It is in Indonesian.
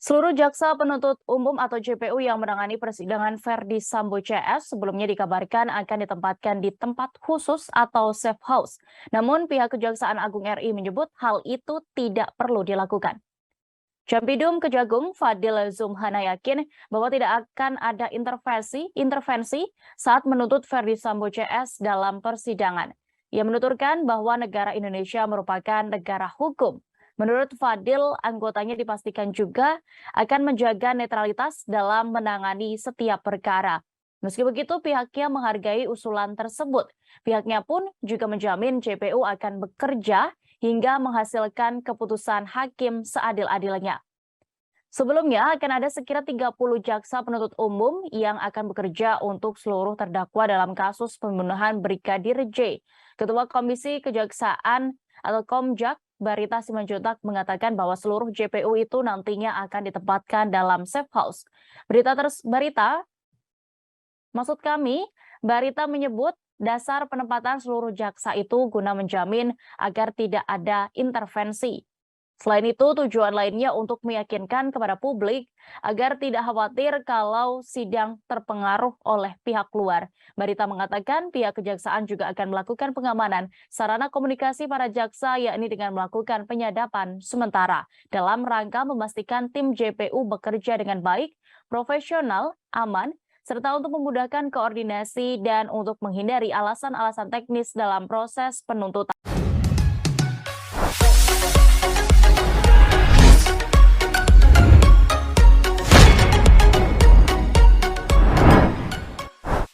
Seluruh jaksa penuntut umum atau JPU yang menangani persidangan Verdi Sambo CS sebelumnya dikabarkan akan ditempatkan di tempat khusus atau safe house. Namun pihak Kejaksaan Agung RI menyebut hal itu tidak perlu dilakukan. Jampidum Kejagung Fadil Zumhana yakin bahwa tidak akan ada intervensi saat menuntut Verdi Sambo CS dalam persidangan. Ia menuturkan bahwa negara Indonesia merupakan negara hukum. Menurut Fadil, anggotanya dipastikan juga akan menjaga netralitas dalam menangani setiap perkara. Meski begitu, pihaknya menghargai usulan tersebut. Pihaknya pun juga menjamin JPU akan bekerja hingga menghasilkan keputusan hakim seadil-adilnya. Sebelumnya akan ada sekira 30 jaksa penuntut umum yang akan bekerja untuk seluruh terdakwa dalam kasus pembunuhan Brigadir J. Ketua Komisi Kejaksaan atau Komjak Barita Simanjuntak mengatakan bahwa seluruh JPU itu nantinya akan ditempatkan dalam safe house. Barita menyebut dasar penempatan seluruh jaksa itu guna menjamin agar tidak ada intervensi. Selain itu, tujuan lainnya untuk meyakinkan kepada publik agar tidak khawatir kalau sidang terpengaruh oleh pihak luar. Barita mengatakan pihak kejaksaan juga akan melakukan pengamanan sarana komunikasi para jaksa, yakni dengan melakukan penyadapan sementara dalam rangka memastikan tim JPU bekerja dengan baik, profesional, aman, serta untuk memudahkan koordinasi dan untuk menghindari alasan-alasan teknis dalam proses penuntutan.